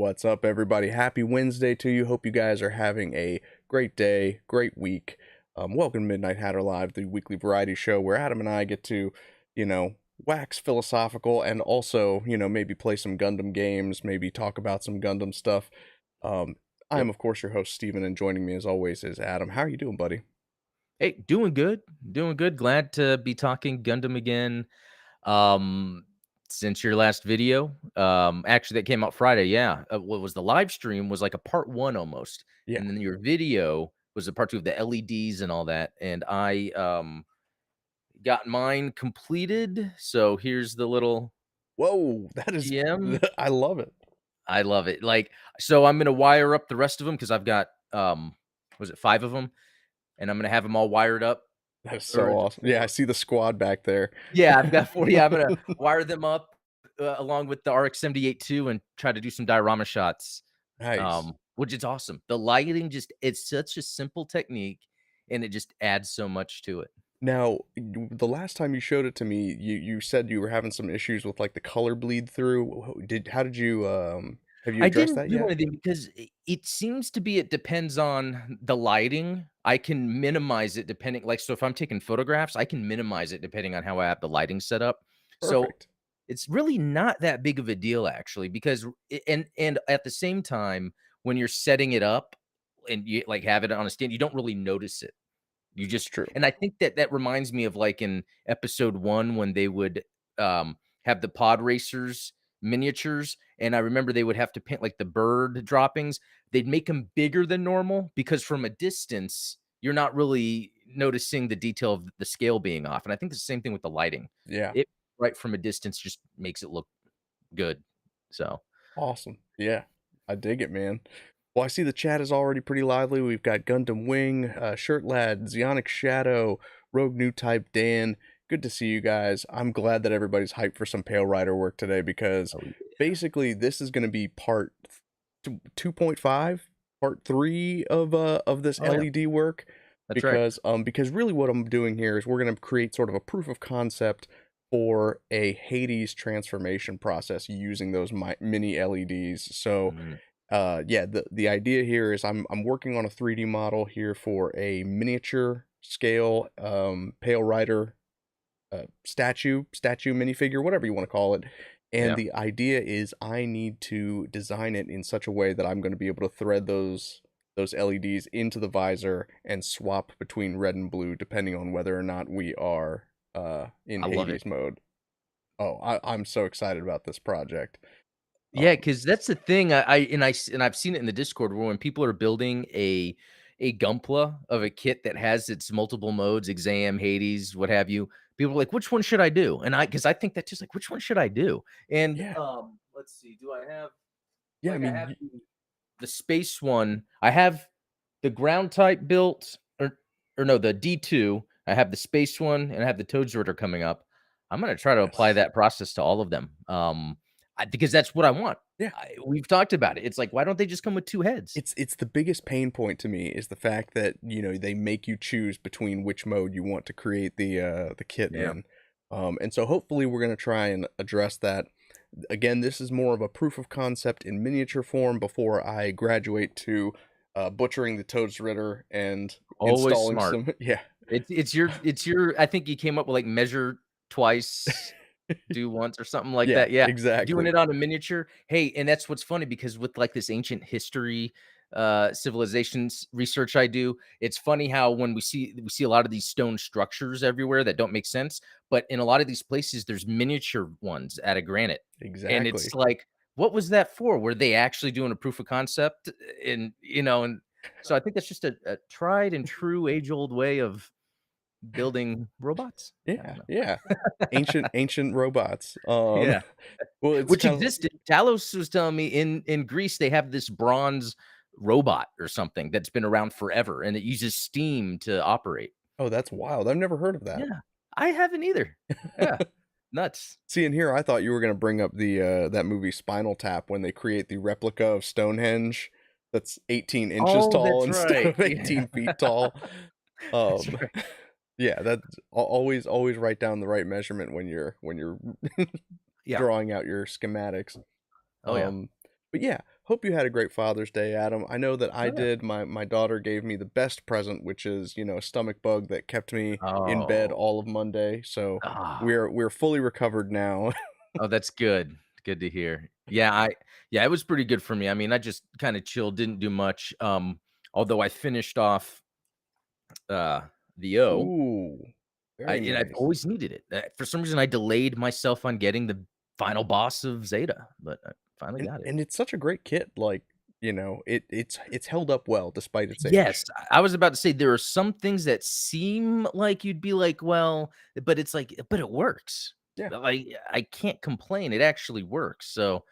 What's up, everybody? Happy Wednesday to you. Hope you guys are having a great day, great week. Welcome to Midnight Hatter Live, the weekly variety show where Adam and I get to, you know, wax philosophical and also, maybe play some Gundam games, maybe talk about some Gundam stuff. Um, I'm, Yep. of course, your host, Steven, and joining me as always is Adam. How are you doing, buddy? Hey, doing good. Doing good. Glad to be talking Gundam again. Um, since your last video, actually that came out Friday. Yeah. What was the live stream was like a part one almost, Yeah. and then your video was a part two of the LEDs and all that. And I got mine completed. So here's the little Whoa, that is, GM. I love it. I love it. So I'm gonna wire up the rest of them because I've got was it 5 of them, and I'm gonna have them all wired up. That is so Or is it awesome. Yeah, I 4? see the squad back there. Yeah, I've got 4. Yeah, I'm gonna wire them up, along with the RX-78 too and try to do some diorama shots, Nice. which is awesome. The lighting just it's such a simple technique, and it just adds so much to it. Now, the last time you showed it to me, you said you were having some issues with like the color bleed through. How did you have you I addressed didn't that do yet? anything because it seems to be it depends on the lighting. I can minimize it depending so if I'm taking photographs, I can minimize it depending on how I have the lighting set up. So Perfect. it's really not that big of a deal actually because and at the same time, when you're setting it up and you, like, have it on a stand, you don't really notice it. You That's just true. and I think that that reminds me of, like, in episode 1 when they would, have the pod racers miniatures, and I remember they would have to paint, like, the bird droppings. They'd make them bigger than normal because from a distance, you're not really noticing the detail of the scale being off, and I think the same thing with the lighting. Yeah. It right from a distance just makes it look good. So, Awesome. Yeah. I dig it, man. Well, I see the chat is already pretty lively. We've got Gundam Wing, Shirt Lad, Zeonic Shadow, Rogue New Type Dan. Good to see you guys. I'm glad that everybody's hyped for some Pale Rider work today because oh, yeah. basically this is going to be part 2.5, part 3 of this Oh, yeah. LED work That's right. because really what I'm doing here is we're going to create sort of a proof of concept for a Hades transformation process using those mini LEDs. So Mhm. yeah, the idea here is I'm working on a 3D model here for a miniature scale Pale Rider statue minifigure, whatever you want to call it. And Yeah. the idea is I need to design it in such a way that I'm going to be able to thread those LEDs into the visor and swap between red and blue depending on whether or not we are in I love it. Hades mode. Oh, I'm so excited about this project. Yeah, Um, because that's the thing. And I've seen it in the Discord where when people are building a Gunpla of a kit that has its multiple modes, exam, Hades, what have you. People are like, which one should I do? And because I think that's just like, which one should I do? And yeah, let's see, do I have yeah. I I mean, have the space one. I have the ground type built, or no, the D2. I have the space one, and I have the Toads Ritter coming up. I'm gonna try to apply yes, that process to all of them, because that's what I want. yeah. We've talked about it. It's like, why don't they just come with 2 heads? It's the biggest pain point to me is the fact that, they make you choose between which mode you want to create the kit Yeah. in. And so hopefully we're gonna try and address that. Again, this is more of a proof of concept in miniature form before I graduate to butchering the Toads Ritter and Always installing smart. some yeah. It's your I think you came up with, like, measure twice, do once or something like Yeah, that, yeah. Doing exactly. it on a miniature. Hey, and that's what's funny because with, like, this ancient history, civilizations research I do, it's funny how when we see a lot of these stone structures everywhere that don't make sense, but in a lot of these places, there's miniature ones out of granite, and it's Exactly. like, what was that for? Were they actually doing a proof of concept? And so I think that's just a tried and true age-old way of building robots. I Yeah, don't know. yeah. Ancient robots. Yeah. Well, it's Which kind of existed. Talos was telling me in Greece, they have this bronze robot or something that's been around forever, and it uses steam to operate. oh, that's wild. I've never heard of that. Yeah. I haven't either. Yeah. Nuts. See, in here, I thought you were gonna bring up the that movie Spinal Tap when they create the replica of Stonehenge that's 18 inches Oh, tall that's instead right. of Yeah. 18 feet tall. That's Um, right. yeah, that's always write down the right measurement when you're Yeah. drawing out your schematics. Oh, yeah. Um, But yeah, hope you had a great Father's Day, Adam. I know that I Oh, yeah. did. My daughter gave me the best present, which is, a stomach bug that kept me in bed Oh. all of Monday. So Ah. we're fully recovered now. Oh, that's good. Good to hear. Yeah, it was pretty good for me. I mean, I just kinda chilled, didn't do much, although I finished off, the O. Ooh, very I've nice. always needed it. For some reason, I delayed myself on getting the final boss of Zeta, but I finally got it. And it's such a great kit. Like, it's held up well despite its age. Yes, I was about to say there are some things that seem like you'd be like, "Well," but it's like, but it works. Yeah. Like, I can't complain, it actually works, so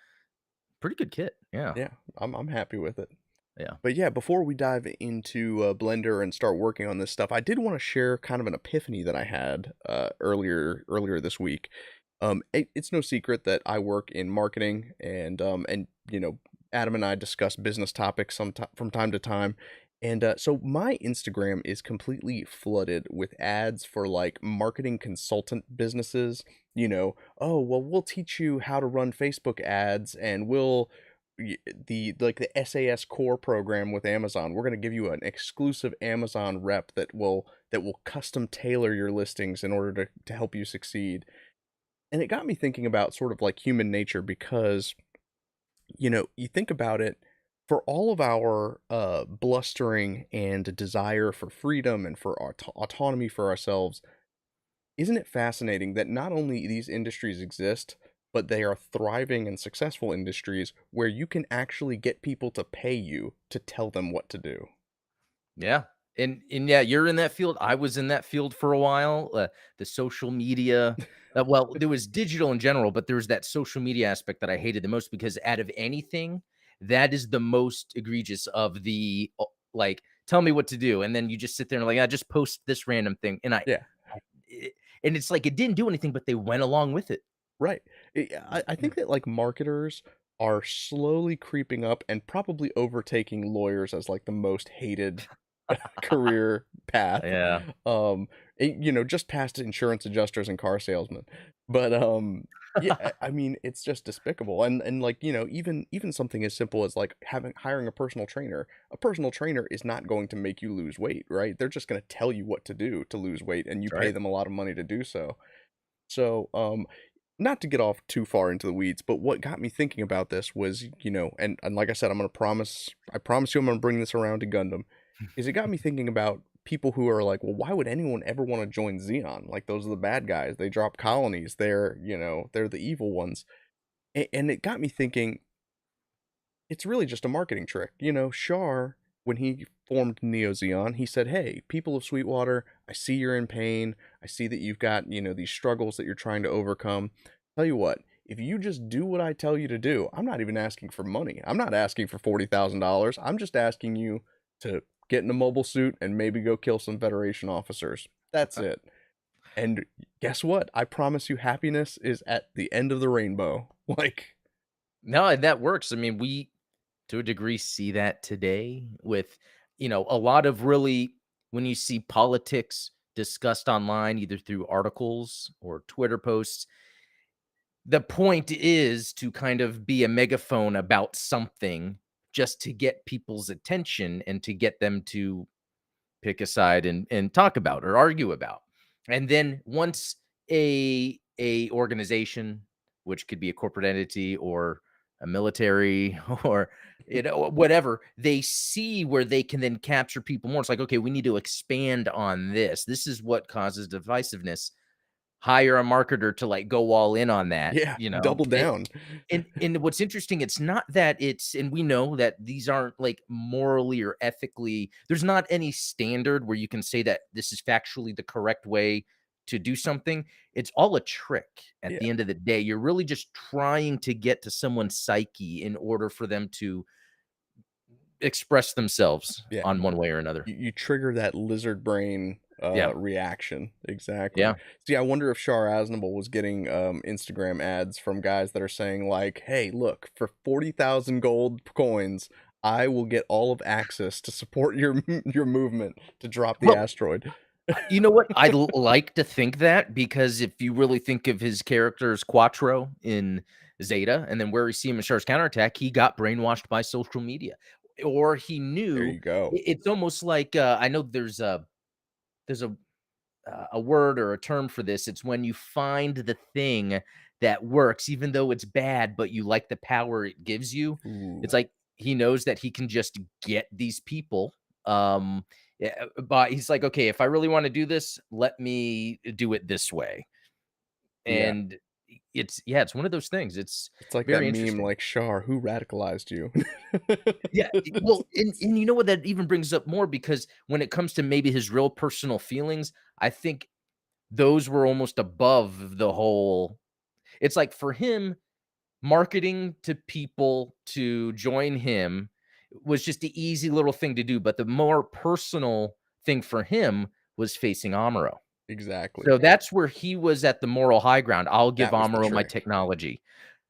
pretty good kit. Yeah, Yeah. I'm happy with it. yeah. But yeah, before we dive into Blender and start working on this stuff, I did want to share kind of an epiphany that I had earlier this week. It's no secret that I work in marketing, and Adam and I discuss business topics from time to time. And so my Instagram is completely flooded with ads for like marketing consultant businesses. Oh, well, we'll teach you how to run Facebook ads, and the SAS core program with Amazon. We're going to give you an exclusive Amazon rep that will custom tailor your listings in order to help you succeed. And it got me thinking about sort of like human nature because, you think about it, for all of our blustering and desire for freedom and for autonomy for ourselves, isn't it fascinating that not only these industries exist, but they are thriving and successful industries where you can actually get people to pay you to tell them what to do? Yeah. And yeah, you're in that field. I was in that field for a while. The social media, well, there was digital in general, but there was that social media aspect that I hated the most because out of anything, that is the most egregious of the like, tell me what to do, and then you just sit there and like, I just post this random thing, and Yeah, it, and it's like it didn't do anything, but they went along with it. right. I think that like marketers are slowly creeping up and probably overtaking lawyers as like the most hated career path. Yeah, Um, just past insurance adjusters and car salesmen. But yeah, I mean, it's just despicable. And like, even something as simple as like having hiring a personal trainer. A personal trainer is not going to make you lose weight, right? They're just going to tell you what to do to lose weight, and you that's pay right. them a lot of money to do so. So, not to get off too far into the weeds, but what got me thinking about this was, and like I said, I promise you I'm gonna bring this around to Gundam, is it got me thinking about people who are like, well, why would anyone ever want to join Zeon? Like those are the bad guys. They drop colonies. They're the evil ones. And it got me thinking, it's really just a marketing trick. Shar, when he formed Neo Zeon, he said, "Hey, people of Sweetwater, I see you're in pain. I see that you've got, these struggles that you're trying to overcome. Tell you what, if you just do what I tell you to do, I'm not even asking for money. I'm not asking for $40,000. I'm just asking you to get in a mobile suit and maybe go kill some Federation officers. That's it. And guess what? I promise you happiness is at the end of the rainbow." Like, No, and that works. I mean, we to a degree see that today with, a lot of really when you see politics discussed online, either through articles or Twitter posts, the point is to kind of be a megaphone about something just to get people's attention and to get them to pick a side and talk about or argue about. And then once a organization, which could be a corporate entity or a military or whatever, they see where they can then capture people more. It's like, okay, we need to expand on this. This is what causes divisiveness. Hire a marketer to like go all in on that, yeah, double down. and what's interesting, it's not that it's and we know that these aren't like morally or ethically, there's not any standard where you can say that this is factually the correct way to do something. It's all a trick at Yeah. the end of the day. You're really just trying to get to someone's psyche in order for them to express themselves Yeah. on one way or another. You trigger that lizard brain Yeah. reaction. Exactly. Yeah. See, I wonder if Shar Aznable was getting Instagram ads from guys that are saying like, "Hey, look, for 40,000 gold coins, I will get all of Axis to support your your movement to drop the Well, asteroid." You know what? I'd like to think that because if you really think of his character as Quattro in Zeta, and then where we see him in Char's counterattack, he got brainwashed by social media, or he There knew. you go. It's almost like I know there's a word or a term for this. It's when you find the thing that works, even though it's bad, but you like the power it gives you. Ooh, It's like he knows that he can just get these people. But he's like, okay, if I really want to do this, let me do it this way. yeah. And it's one of those things. It's It's like that very meme, interesting. like, "Shar, who radicalized you?" Yeah, well, and you know what that even brings up more because when it comes to maybe his real personal feelings, I think those were almost above the whole. It's like for him, marketing to people to join him was just the easy little thing to do, but the more personal thing for him was facing Amuro. Exactly. So that's where he was at the moral high ground. I'll give That was the Amuro my trick. technology.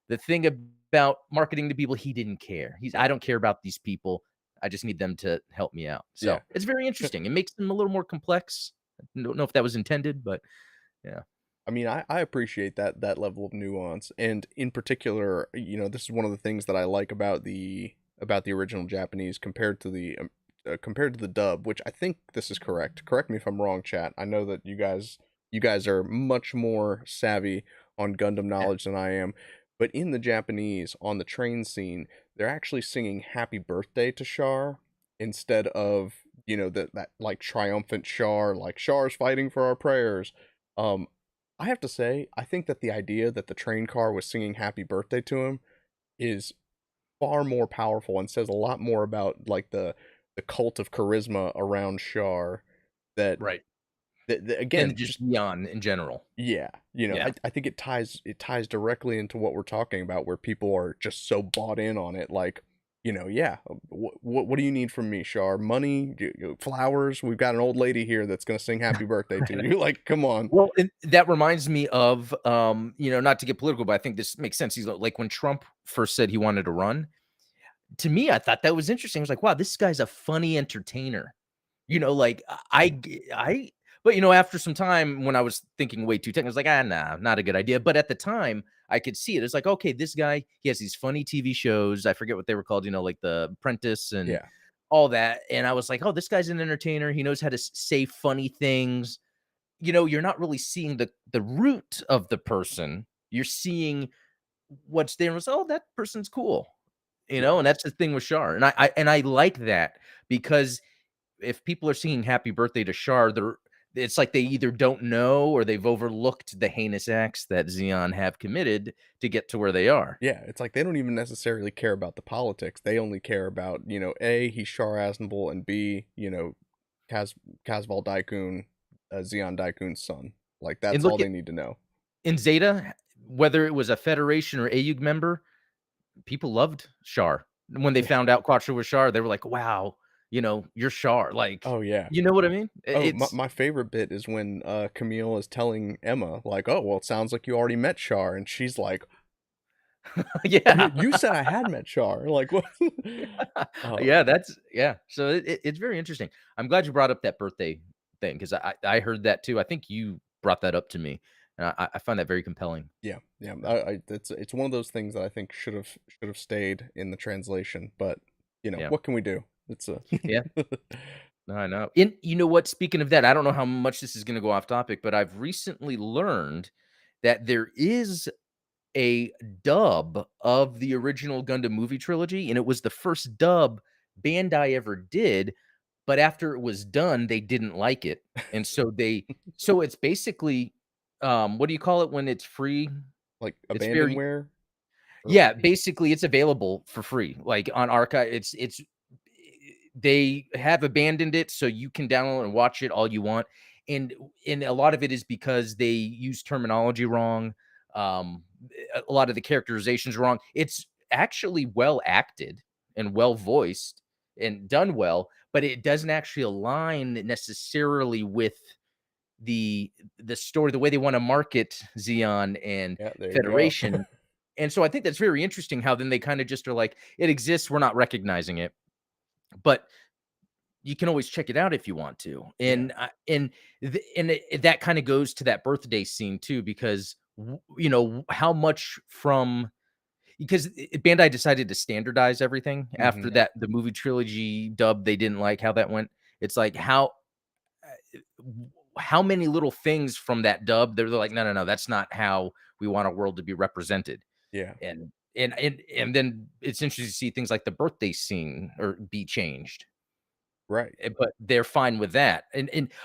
The thing about marketing to people, he didn't care. I No. don't care about these people. I just need them to help me out. Yeah. So it's very interesting. It makes them a little more complex. I don't know if that was intended, but yeah. I mean, I appreciate that level of nuance, and in particular, this is one of the things that I like about the original Japanese compared to the dub, which I think this is correct. Correct me if I'm wrong, chat. I know that you guys are much more savvy on Gundam knowledge than I am, but in the Japanese, on the train scene, they're actually singing "Happy Birthday" to Char instead of that like triumphant Char, like Char's fighting for our prayers. Um, I have to say, I think that the idea that the train car was singing happy birthday to him is far more powerful and says a lot more about like the cult of charisma around Shar that Right. Than again, just just neon in general. yeah, Yeah. I think it ties directly into what we're talking about where people are just so bought in on it like yeah, what do you need from me, Shar? Money, flowers? We've got an old lady here that's gonna sing happy birthday to you. Like, come on. Well, and that reminds me of, not to get political, but I think this makes sense. He's like when Trump first said he wanted to run, to me, I thought that was interesting. I was like, wow, this guy's a funny entertainer. Like but after some time when I was thinking way too technical, I was like, nah, not a good idea. But at the time, I could see it. It's like, okay, this guy, he has these funny TV shows. I forget what they were called, like The Apprentice and Yeah. all that. And I was like, oh, this guy's an entertainer. He knows how to say funny things. You're not really seeing the root of the person. You're seeing what's there. And it's, oh, that person's cool. Yeah. And that's the thing with Shar. And I like that because if people are singing happy birthday to Shar, it's like they either don't know or they've overlooked the heinous acts that Zeon have committed to get to where they are. Yeah, it's like they don't even necessarily care about the politics. They only care about, A, he's Char Aznable, and B, Kaz Kazval Daikun, Zeon Daikun's son. Like And that's look all at they need to know. in Zeta, whether it was a Federation or AUG member, people loved Shar. When they Yeah. found out Quattro was Shar, they were like, "Wow, you're Shar." Like, Oh yeah. you know what I mean? Oh, my It's my favorite bit is when Camille is telling Emma, like, "Oh, well, it sounds like you already met Char," and she's like, yeah. You said I had met Char." Like, what? Oh, Yeah, yeah. So it's very interesting. I'm glad you brought up that birthday thing because I heard that too. I think you brought that up to me, and I find that very compelling. yeah, yeah. Yeah. It's one of those things that I think should have stayed in the translation, but Yeah. what can we do? It's a Yeah. No, I know. And you know what? Speaking of that, I don't know how much this is going to go off topic, but I've recently learned that there is a dub of the original Gundam movie trilogy, and it was the first dub Bandai ever did. But after it was done, they didn't like it, and so it's basically, what do you call it when it's free? like It's fair. abandonware or Yeah, basically, it's available for free, like, on archive. It's they have abandoned it, so you can download and watch it all you want, and a lot of it is because they use terminology wrong, a lot of the characterization's wrong. It's actually well acted and well voiced and done well, but it doesn't actually align necessarily with the story, the way they wanna market Xeon and yeah, there you go. Federation, and so I think that's very interesting how then they kinda just are like, "It exists, we're not recognizing it." But you can always check it out if you want to. Yeah. That kind of goes to that birthday scene too, because how much from because Bandai decided to standardize everything after Mhm. that the movie trilogy dub. They didn't like how that went. It's like how many little things from that dub they're like, no, no, no, that's not how we want our world to be represented. Yeah. And then it's interesting to see things like the birthday scene or be changed. Right. But they're fine with that.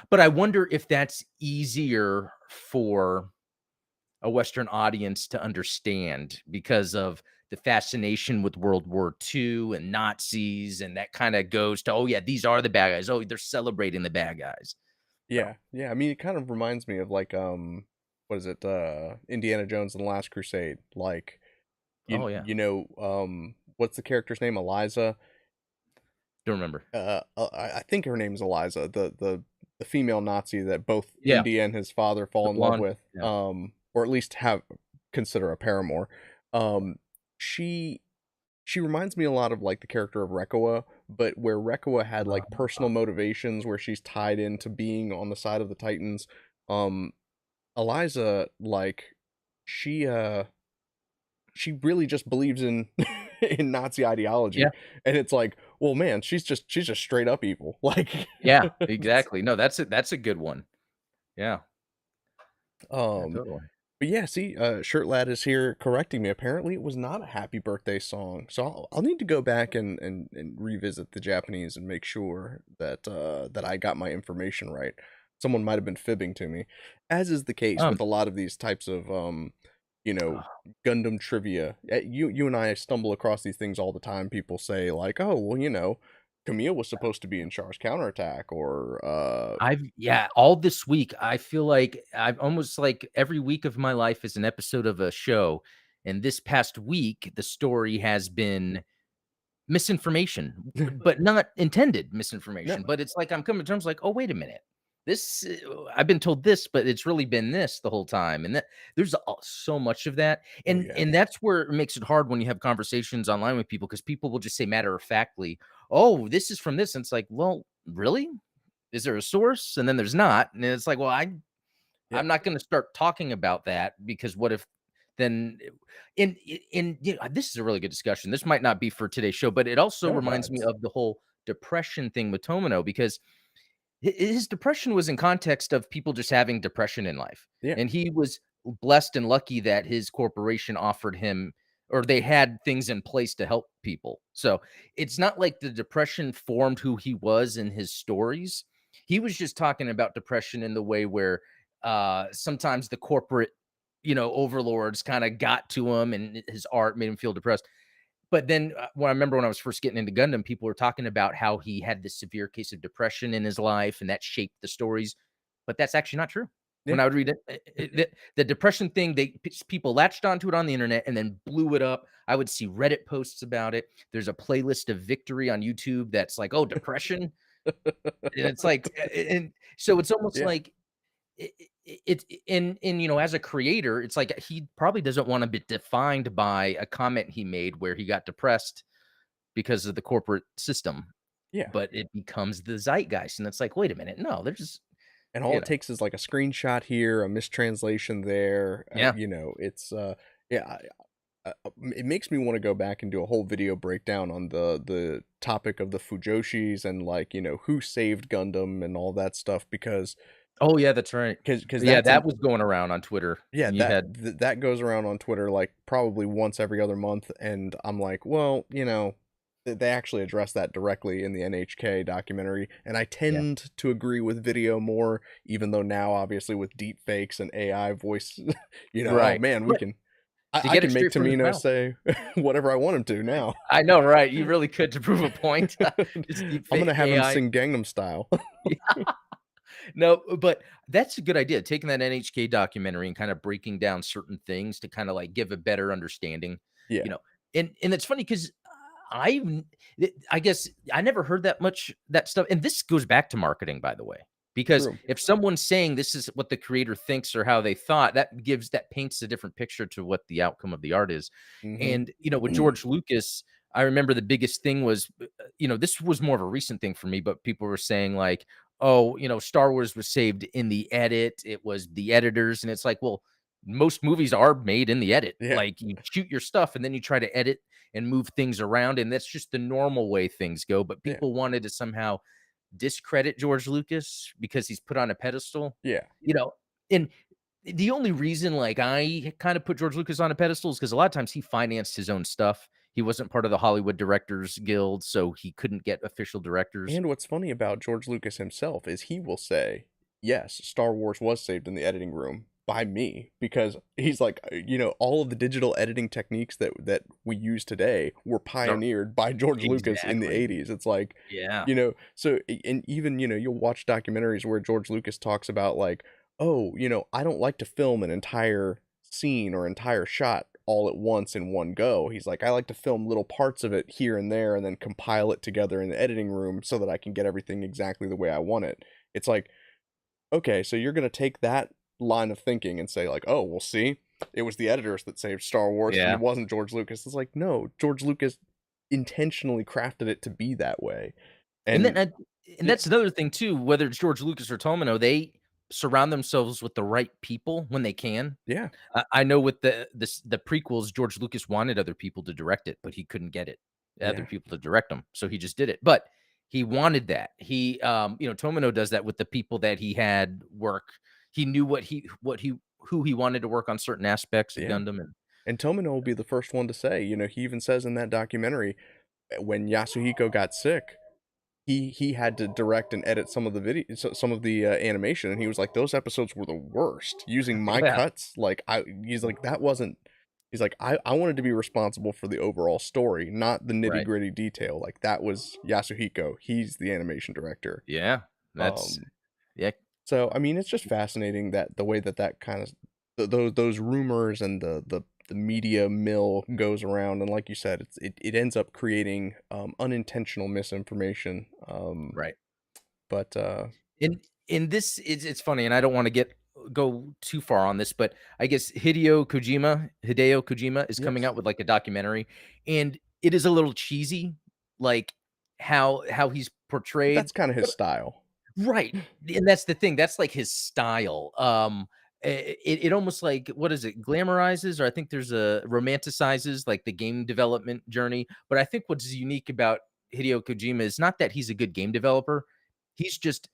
But I wonder if that's easier for a Western audience to understand because of the fascination with World War II and Nazis, and that kind of goes to, oh yeah, these are the bad guys. Oh, they're celebrating the bad guys. So, Yeah. Yeah. I mean, it kind of reminds me of like what is it? Indiana Jones and the Last Crusade. Like oh yeah, what's the character's name? Eliza. don't remember. I think her name's Eliza, the female Nazi that both Yeah, Indy and his father fall the in love blonde. with, Yeah. or at least have consider a paramour. Um, she she reminds me a lot of like the character of Rekkoa, but where Rekkoa had like personal motivations where she's tied into being on the side of the Titans. Um, Eliza, like she uh she really just believes in in Nazi Yeah. ideology, and it's like, well, man, she's just straight up evil. Like, Yeah, it's, exactly. No, that's a good one. Yeah. Yeah, um, totally. but yeah, see, Shirt Lad is here correcting me. Apparently, it was not a happy birthday song, so I'll need to go back and revisit the Japanese and make sure that that I got my information right. Someone might have been fibbing to me, as is the case with Um, a lot of these types of you know, uh, Gundam trivia. You and I stumble across these things all the time. People say like, "Oh, well, Camille was supposed to be in Char's counterattack," or all this week, I feel like I've almost like every week of my life is an episode of a show. And this past week, the story has been misinformation, but not intended no, misinformation. But it's like I'm coming to terms like, oh, wait a minute. I've been told this, but it's really been this the whole time. And there's so much of that. oh And yeah, and that's where it makes it hard when you have conversations online with people because people will just say matter of factly, oh, this is from this. And it's like, well, really? Is there a source? And then there's not. And it's like, well, yeah, I'm not going to start talking about that because what if then this is a really good discussion. This might not be for today's show, but it also no, reminds me of the whole depression thing with Tomino because his depression was in context of people just having depression in life. yeah, And he was blessed and lucky that his corporation offered him or they had things in place to help people. So it's not like the depression formed who he was in his stories. He was just talking about depression in the way where sometimes the corporate, overlords kind of got to him and his art made him feel depressed. But then, when I remember when I was first getting into Gundam, people were talking about how he had this severe case of depression in his life, and that shaped the stories. But that's actually not true. yeah, When I would read it, the depression thing, people latched onto it on the internet and then blew it up. I would see Reddit posts about it. There's a playlist of victory on YouTube that's like, "Oh, depression," and it's like, and so it's almost yeah, like it's in as a creator, it's like he probably doesn't want to be defined by a comment he made where he got depressed because of the corporate system, yeah. but it becomes the zeitgeist, and it's like, wait a minute, no, there's just And all you it know, takes is like a screenshot here, a mistranslation there. yeah. It's yeah. It makes me want to go back and do a whole video breakdown on the topic of the Fujoshis and like who saved Gundam and all that stuff Oh yeah, that's right. because Yeah, that's an that was going around on Twitter. yeah, You had that goes around on Twitter like probably once every other month, and I'm like, well, they actually address that directly in the NHK documentary, and I yeah, tend to agree with video more, even though now obviously with deep fakes and AI voice, oh right. man, we But can to I get it can make straight from his Tamino mouth. say whatever I want him to now. I know, right? You really could to prove a point. Just deep I'm gonna fake have him AI. sing Gangnam Style. No, but that's a good idea. Taking that NHK documentary and kind of breaking down certain things to kind of like give a better understanding, you Yeah, know. And it's funny because I guess I never heard that much that stuff. And this goes back to marketing, by the way, because true. if someone's saying this is what the creator thinks or how they thought, that paints a different picture to what the outcome of the art is. Hmm. And with George Lucas. I remember the biggest thing was, this was more of a recent thing for me, but people were saying like, "Oh, Star Wars was saved in the edit. It was the editors." And it's like, well, most movies are made in the edit. Yeah, Like you shoot your stuff and then you try to edit and move things around, and that's just the normal way things go. But yeah, people wanted to somehow discredit George Lucas because he's put on a pedestal, yeah, you know. And the only reason, like, I kind of put George Lucas on a pedestal is because a lot of times he financed his own stuff. He wasn't part of the Hollywood Directors Guild, so he couldn't get official directors. and what's funny about George Lucas himself is he will say, "Yes, Star Wars was saved in the editing room by me," because he's like, all of the digital editing techniques that we use today were No, pioneered by George Lucas in the exactly. 80s. It's like, Yeah. so and even, you'll watch documentaries where George Lucas talks about like, "Oh, I don't like to film an entire scene or entire shot all at once in one go." He's like, "I like to film little parts of it here and there and then compile it together in the editing room so that I can get everything exactly the way I want it." It's like, okay, so you're gonna take that line of thinking and say like, "Oh, well, see, it was the editors that saved Star Wars, and Yeah. it wasn't George Lucas." It's like, no, George Lucas intentionally crafted it to be that way. And then And and yeah, that's another thing too, whether it's George Lucas or Tomino, they surround themselves with the right people when they can. yeah, I know with the prequels, George Lucas wanted other people to direct it, but he couldn't get other yeah, people to direct them, so he just did it. But he wanted that. Tomino does that with the people that he had work. He knew what he who he wanted to work on certain aspects of yeah. Gundam, and And Tomino will be the first one to say, he even says in that documentary, when Yasuhiko got sick, he had to direct and edit some of the some of the animation, and he was like, those episodes were the worst. Using my yeah, cuts, like he's like that wasn't. He's like, I wanted to be responsible for the overall story, not the nitty right, gritty detail. Like that was Yasuhiko. He's the animation director. yeah, that's Um, yeah, so I mean, it's just fascinating that the way that kind of those rumors and the media mill goes around, and like you said, it ends up creating unintentional misinformation. right. But In this, it's funny, and I don't want to go too far on this, but I guess Hideo Kojima is coming yes, out with like a documentary, and it is a little cheesy, like how he's but portrayed. that's kind of his But style. right, and that's the thing. That's like his style. It almost like, what is it? Glamorizes, or I think there's a romanticizes like the game development journey. But I think what's unique about Hideo Kojima is not that he's a good game developer. He's just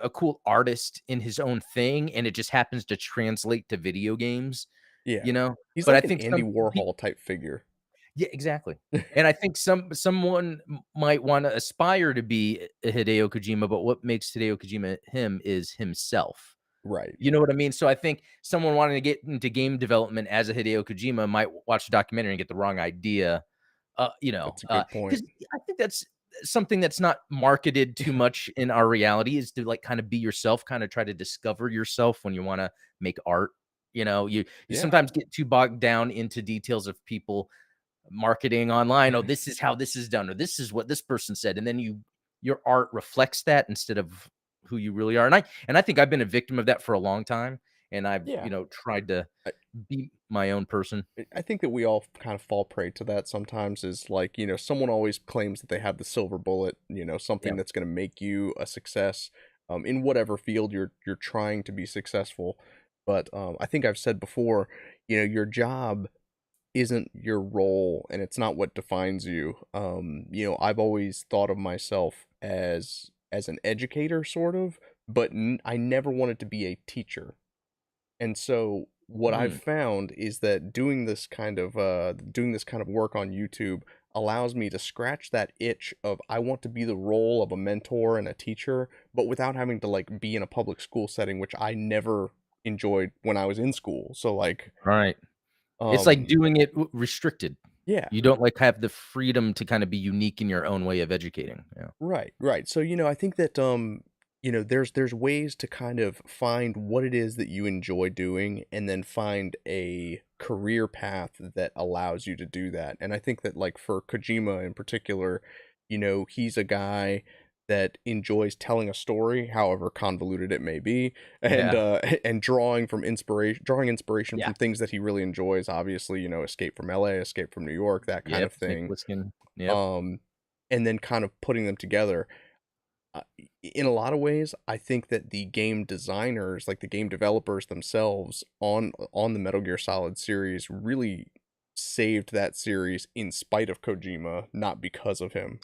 a cool artist in his own thing, and it just happens to translate to video games, Yeah, you know? he's But I like an think Andy some pe Warhol type figure. yeah, exactly. And I think someone might wanna aspire to be a Hideo Kojima, but what makes Hideo Kojima him is himself. Right. You know what I mean? So I think someone wanting to get into game development as a Hideo Kojima might watch a documentary and get the wrong idea. That's a good point. 'Cause I think that's something that's not marketed too much in our reality, is to, like, kinda be yourself, kinda try to discover yourself when you wanna make art. You Yeah. sometimes get too bogged down into details of people marketing online. "Oh, this is how this is done," or "This is what this person said," and then your art reflects that instead of who you really are. And I think I've been a victim of that for a long time, and I've, Yeah. tried to be my own person. I think that we all kind of fall prey to that sometimes is like, someone always claims that they have the silver bullet, Yeah. something that's going to make you a success in whatever field you're trying to be successful. But I think I've said before, your job isn't your role and it's not what defines you. I've always thought of myself as an educator sort of, but I never wanted to be a teacher. And so what I've Mm, found is that doing this kind of work on YouTube allows me to scratch that itch of I want to be the role of a mentor and a teacher, but without having to like be in a public school setting, which I never enjoyed when I was in school. So like right. It's like um doing it restricted. yeah, You don't, like, have the freedom to kinda be unique in your own way of educating. Yeah. right, right. So, I think that there's ways to kind of find what it is that you enjoy doing and then find a career path that allows you to do that. And I think that like for Kojima in particular, he's a guy that enjoys telling a story, however convoluted it may be, and Yeah. and drawing inspiration Yeah. from things that he really enjoys. Obviously, Escape from LA, Escape from New York, that kind Yep. of Snake thing. Plissken. Yep. Um, and then kind of putting them together. In a lot of ways, I think that the game designers, like the game developers themselves on the Metal Gear Solid series, really saved that series in spite of Kojima, not because of him.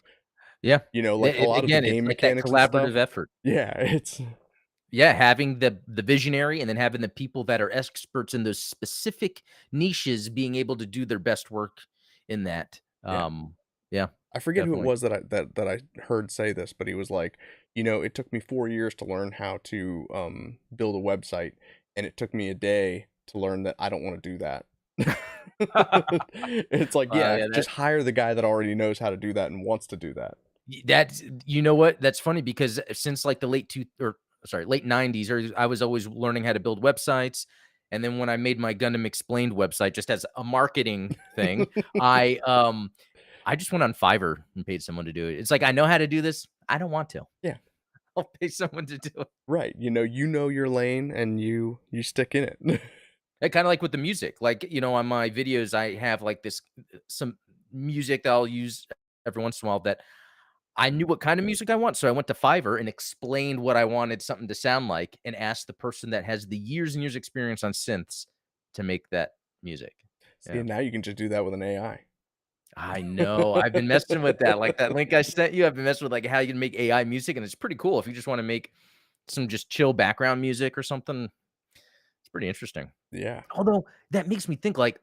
Yeah. Like a lot of the Again, it's game like that mechanics and collaborative stuff. effort. Yeah, it's Yeah, having the visionary and then having the people that are experts in those specific niches being able to do their best work in that. yeah. Yeah, I forget who it definitely. was that I heard say this, but he was like, it took me 4 years to learn how to build a website, and it took me a day to learn that I don't want to do that. It's like, Wow, yeah, yeah, just hire the guy that already knows how to do that and wants to do that. that's you know what? That's funny because since like the late 90s, or I was always learning how to build websites. And then when I made my Gundam Explained website just as a marketing thing, I um I just went on Fiverr and paid someone to do it. It's like I know how to do this. I don't want to. Yeah, I'll pay someone to do it. right. You know your lane and you stick in it. And kinda like with the music, like, on my videos, I have, like, this some music that I'll use every once in a while that I knew what kind of music I want, so I went to Fiverr and explained what I wanted something to sound like and asked the person that has the years and years experience on synths to make that music. See, Yeah. now you can just do that with an AI. I know, I've been messing with that, like, that link I sent you, I've been messing with, like, how you can make AI music, and it's pretty cool if you just wanna make some just chill background music or something, it's pretty interesting. Yeah. Although, that makes me think, like,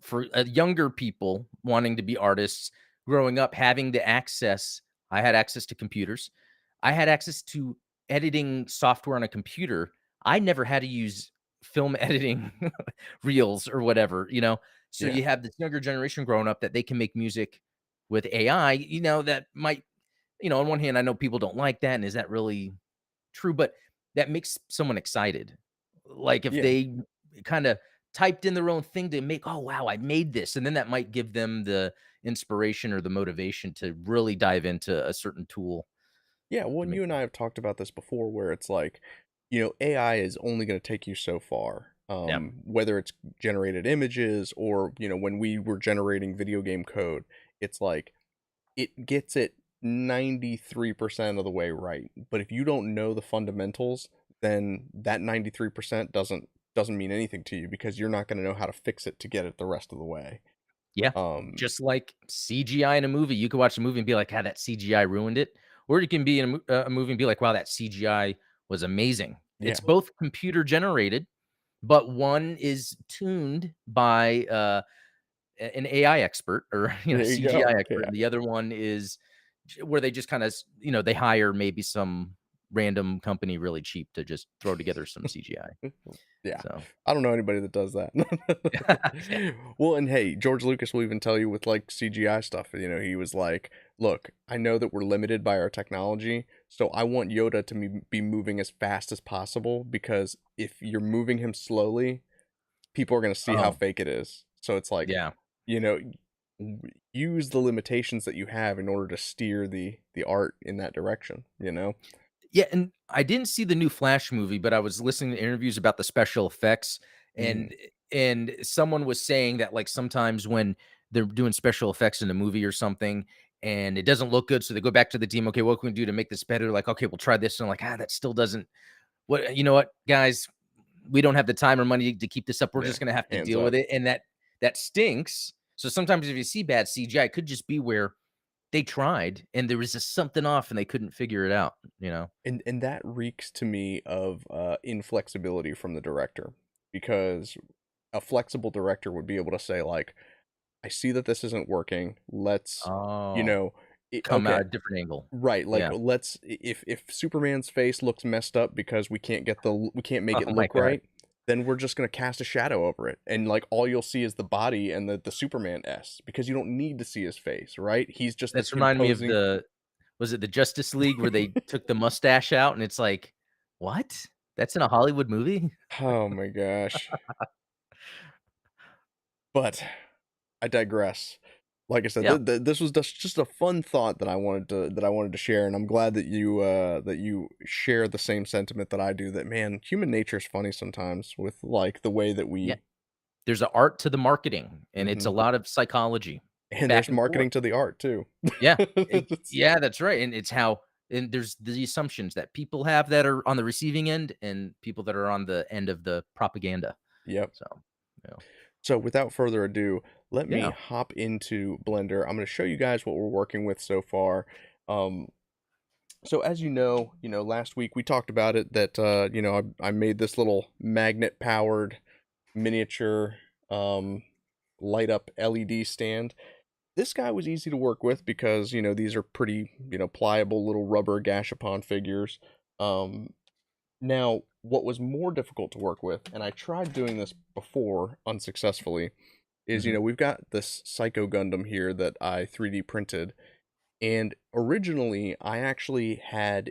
for younger people wanting to be artists, growing up having the access, I had access to computers. I had access to editing software on a computer. I never had to use film editing reels or whatever, So Yeah. you have this younger generation growing up that they can make music with AI, that might, on one hand, I know people don't like that. And is that really true? But that makes someone excited. Like if Yeah. they kinda typed in their own thing to make, "Oh, wow, I made this," and then that might give them the inspiration or the motivation to really dive into a certain tool Yeah, well, to and make you and I have talked about this before where it's like, AI is only going to take you so far. yeah. Whether it's generated images or, when we were generating video game code, it's like it gets it 93% of the way right. But if you don't know the fundamentals, then that 93% doesn't mean anything to you because you're not going to know how to fix it to get it the rest of the way. Yeah. Um, Just like CGI in a movie, you could watch a movie and be like, "Ah, that CGI ruined it," or you can be in a movie and be like, "Wow, that CGI was amazing." yeah, It's both computer generated, but one is tuned by, an AI expert or, there you CGI go. expert, Yeah. and the other one is where they just kinda, they hire maybe some random company really cheap to just throw together some CGI. Yeah. So, I don't know anybody that does that. yeah. Well, and hey, George Lucas will even tell you with like CGI stuff, he was like, "Look, I know that we're limited by our technology, so I want Yoda to be moving as fast as possible because if you're moving him slowly, people are going to see how Oh, fake it is." So it's like, yeah. you know, use the limitations that you have in order to steer the art in that direction. Yeah, and I didn't see the new Flash movie, but I was listening to interviews about the special effects, Mm, and someone was saying that, like, sometimes when they're doing special effects in a movie or something, and it doesn't look good, so they go back to the team, "Okay, what can we do to make this better?" Like, "Okay, we'll try this," and I'm like, that still doesn't what you know what, guys? We don't have the time or money to keep this up. We're yeah, just gonna have to hands deal with up. it, and that stinks. So sometimes if you see bad CGI, it could just be where they tried and there was just something off and they couldn't figure it out, you know? And that reeks to me of inflexibility from the director because a flexible director would be able to say like, I see that this isn't working. Let's, you Oh, know, come out okay, a different angle. right, like Yeah. if Superman's face looks messed up because we can't make Oh it my look god. right, then we're just gonna cast a shadow over it, and like all you'll see is the body and the Superman S because you don't need to see his face, right? He's just this That's reminded me of imposing. the was it the Justice League where they took the mustache out and it's like, "What? That's in a Hollywood movie?" Oh my gosh. But I digress. Like I said, Yeah. this was just a fun thought that I wanted to share, and I'm glad that you share the same sentiment that I do. That man, human nature is funny sometimes with like the way that Yeah. we. There's an art to the marketing, and it's a Mhm. lot of psychology And back there's and forth. marketing to the art too. Yeah. It's Yeah, that's right, and it's how and there's the assumptions that people have that are on the receiving end and people that are on the end of the propaganda. yep. So, yeah. So without further ado, let me Yeah. hop into Blender. I'm going to show you guys what we're working with so far. Um, so as you know, last week we talked about it that I made this little magnet powered miniature um, light up LED stand. This guy was easy to work with because these are pretty pliable little rubber gashapon figures. Um, Now, what was more difficult to work with, and I tried doing this before unsuccessfully, is Mhm. we've got this Psycho Gundam here that I 3D printed, and originally I actually had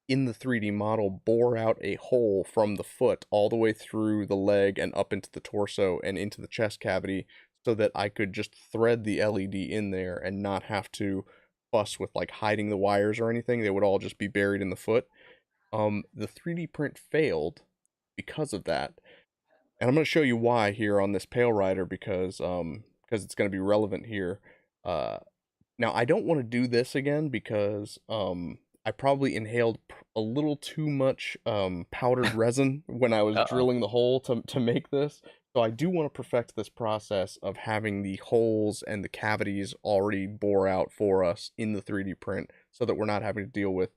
in the 3D model bore out a hole from the foot all the way through the leg and up into the torso and into the chest cavity so that I could just thread the LED in there and not have to fuss with like hiding the wires or anything. They would all just be buried in the foot. The 3D print failed because of that, and I'm going to show you why here on this Pale Rider because it's going to be relevant here. Uh, Now I don't want to do this again because I probably inhaled a little too much powdered resin when I was Uh-oh. drilling the hole to make this. So I do want to perfect this process of having the holes and the cavities already bore out for us in the 3D print so that we're not having to deal with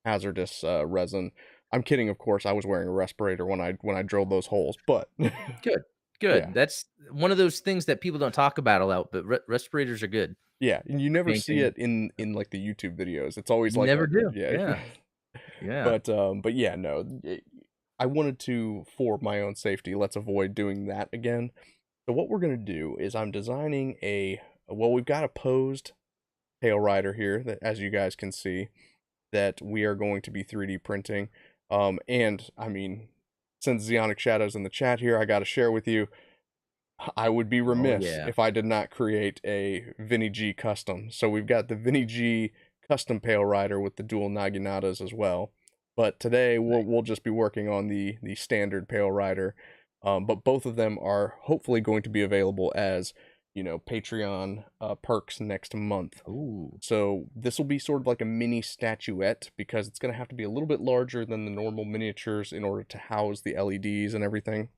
hazardous resin. I'm kidding, of course. I was wearing a respirator when I drilled those holes, but Good. yeah. Good. That's one of those things that people don't talk about a lot, but respirators are good. Yeah, and you never see Painting. it in like the YouTube videos. It's always You like never a do. yeah. Yeah. Yeah. But yeah, no. I wanted to, for my own safety, let's avoid doing that again. So what we're gonna do is I'm designing well, we've got a posed tail rider here that, as you guys can see, that we are going to be 3D printing. And I mean, since Zeonic Shadow's in the chat here, I got to share with you. I would be Oh, remiss yeah. if I did not create a Vinny G custom. So we've got the Vinny G custom Pale Rider with the dual Naginatas as well. But today we'll just be working on the standard Pale Rider. But both of them are hopefully going to be available as Patreon perks next month. Ooh. So this will be sort of like a mini statuette because it's going to have to be a little bit larger than the normal miniatures in order to house the LEDs and everything.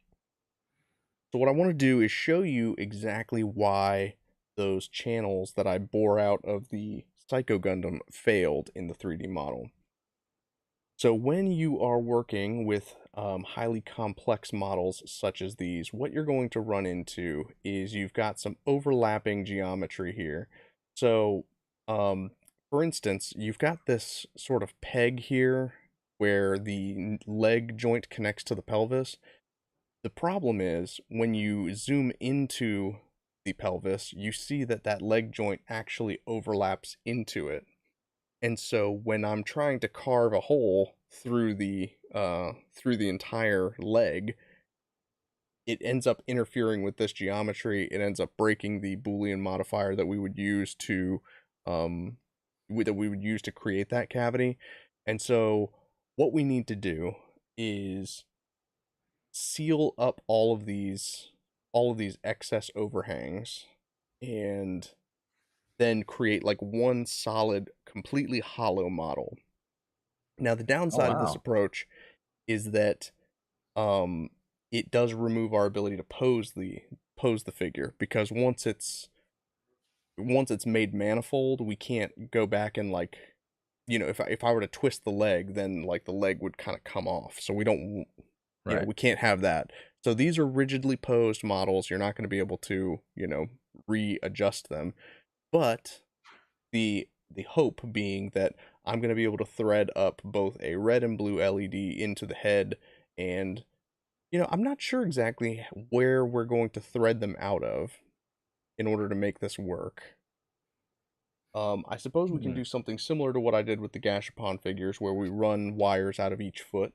So what I want to do is show you exactly why those channels that I bore out of the Psycho Gundam failed in the 3D model. So when you are working with highly complex models such as these, what you're going to run into is you've got some overlapping geometry here. So um, for instance, you've got this sort of peg here where the leg joint connects to the pelvis. The problem is when you zoom into the pelvis, you see that that leg joint actually overlaps into it. And so when I'm trying to carve a hole through the entire leg, it ends up interfering with this geometry. It ends up breaking the Boolean modifier that we would use to that we would use to create that cavity. And so what we need to do is seal up all of these excess overhangs and then create like one solid completely hollow model. Now the Oh, downside of this wow. approach is that um it does remove our ability to pose the figure because once it's made manifold, we can't go back and like if I were to twist the leg, then like the leg would kind of come off. So we don't Right. we can't have that. So these are rigidly posed models. You're not going to be able to, readjust them. But the hope being that I'm going to be able to thread up both a red and blue LED into the head and I'm not sure exactly where we're going to thread them out of in order to make this work. I suppose we can Hmm. do something similar to what I did with the Gashapon figures where we run wires out of each foot.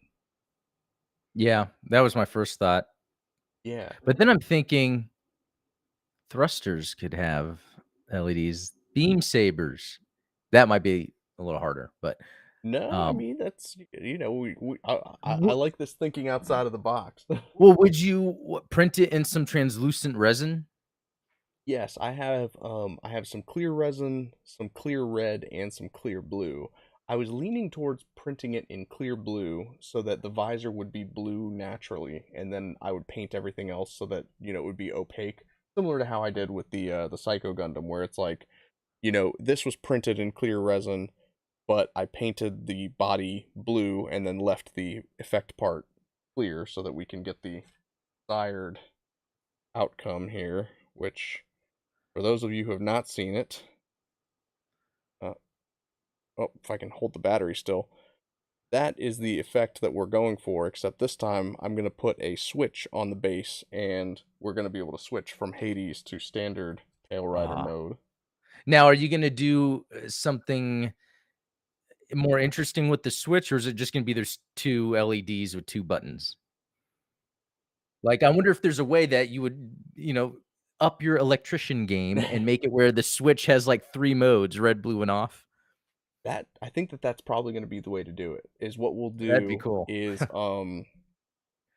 Yeah, that was my first thought. Yeah. But then I'm thinking thrusters could have LEDs. Beam sabers. That might be a little harder, but, No, I um, mean, that's I w like this thinking outside of the box. well, would you print it in some translucent resin? Yes, I have some clear resin, some clear red, and some clear blue. I was leaning towards printing it in clear blue so that the visor would be blue naturally, and then I would paint everything else so that, it would be opaque, similar to how I did with the Psycho Gundam, where it's like, this was printed in clear resin, but I painted the body blue and then left the effect part clear so that we can get the desired outcome here, which for those of you who have not seen it, uh, oh, if I can hold the battery still, that is the effect that we're going for, except this time I'm going to put a switch on the base and we're going to be able to switch from Hades to standard Tail Rider Ah. mode. Now, are you gonna do, something more interesting with the switch, or is it just gonna be there's 2 LEDs with 2 buttons? Like, I wonder if there's a way that you would, up your electrician game and make it where the switch has, like, 3 modes, red, blue, and off. That I think that that's probably going to be the way to do it. Is what we'll That'd be do cool. is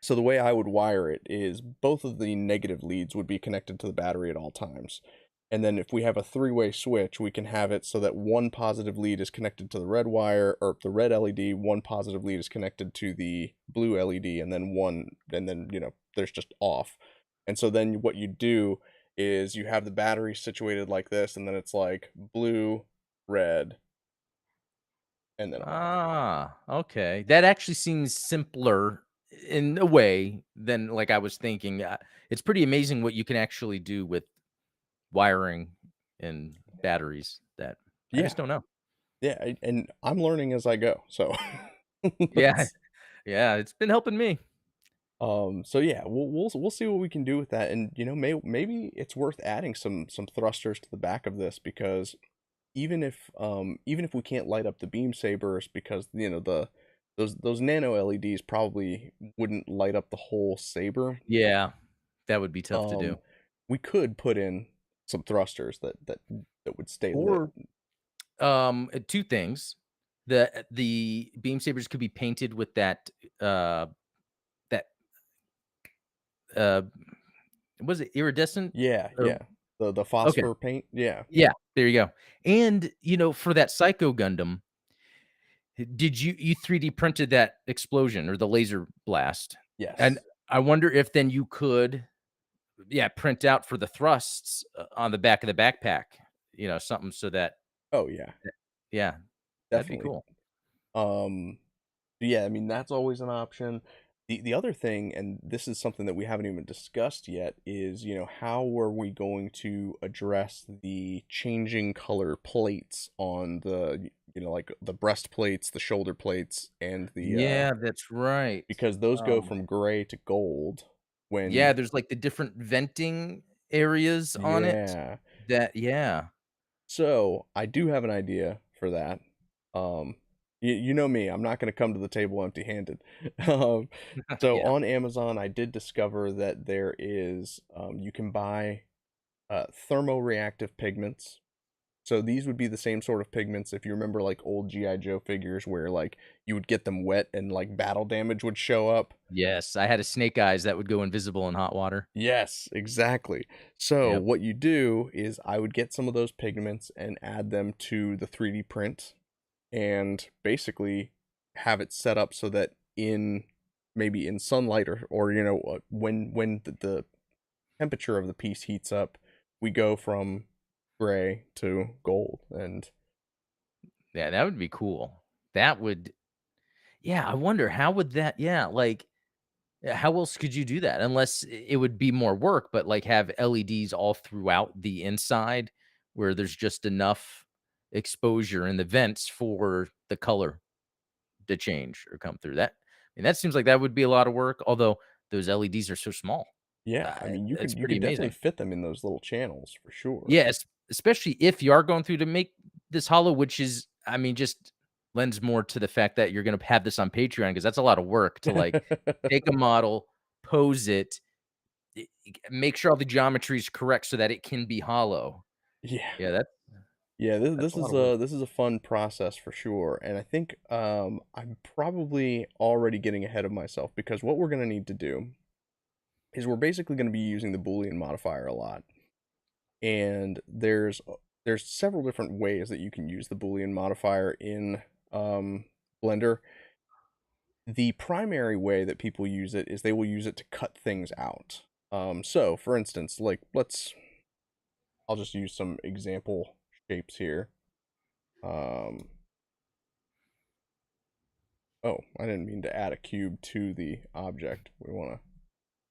so the way I would wire it is both of the negative leads would be connected to the battery at all times. And then if we have a three-way switch, we can have it so that one positive lead is connected to the red wire or the red LED, one positive lead is connected to the blue LED, and then there's just off. And so then what you do is you have the battery situated like this, and then it's like blue, red, and then off. Ah, okay. That actually seems simpler in a way than, like, I was thinking. It's pretty amazing what you can actually do with wiring and batteries that I Yeah, just don't know. yeah, and I'm learning as I go. So Yeah. let's Yeah, it's been helping me. so yeah, we'll see what we can do with that, and maybe it's worth adding some thrusters to the back of this because even if we can't light up the beam sabers because those nano LEDs probably wouldn't light up the whole saber. Yeah, that would be tough to do. Um, we could put in some thrusters that would stay lit. Or, 2 things. The beam sabers could be painted with that, uh, was it iridescent? Yeah, Or yeah. The okay, phosphor paint. Yeah. yeah, there you go. And, for that Psycho Gundam, did you 3D printed that explosion or the laser blast? And Yes. I wonder if then you could, yeah, print out for the thrusts, on the back of the backpack, something so that Oh yeah, yeah, that'd be definitely. cool. Um, yeah, I mean, that's always an option. The other thing, and this is something that we haven't even discussed yet, is, how are we going to address the changing color plates on like the breast plates, the shoulder plates, and Yeah, that's right. because those go Um, from gray to gold yeah, when there's, like, the different venting areas on it yeah. that yeah. So, I do have an idea for that. You know me, I'm not gonna come to the table empty-handed. Um, so Yeah. on Amazon, I did discover that there is, you can buy, thermoreactive pigments. So these would be the same sort of pigments if you remember, like, old G.I. Joe figures where, like, you would get them wet and, like, battle damage would show up. Yes, I had a snake eyes that would go invisible in hot water. Yes, exactly. So Yep. what you do is I would get some of those pigments and add them to the 3D print and basically have it set up so that in maybe in sunlight or when the temperature of the piece heats up, we go from gray to gold. And Yeah, that would be cool. That would yeah, I wonder how would that yeah, like, how else could you do that? Unless it would be more work, but, like, have LEDs all throughout the inside where there's just enough exposure in the vents for the color to change or come through. That seems like that would be a lot of work, although those LEDs are so small. yeah, I mean It's you pretty could definitely amazing. fit them in those little channels for sure. Yes, especially if you are going through to make this hollow, which is, I mean, just lends more to the fact that you're gonna have this on Patreon because that's a lot of work to, like, take a model, pose it, make sure all the geometry is correct so that it can be hollow. Yeah. Yeah, Yeah, this, that's this a lot is of work. a fun process for sure, and I think I'm probably already getting ahead of myself because what we're gonna need to do is we're basically gonna be using the Boolean modifier a lot, and there's several different ways that you can use the Boolean modifier in Blender. The primary way that people use it is they will use it to cut things out. So for instance, like I'll just use some example shapes here. Um, oh, I didn't mean to add a cube to the object. We want to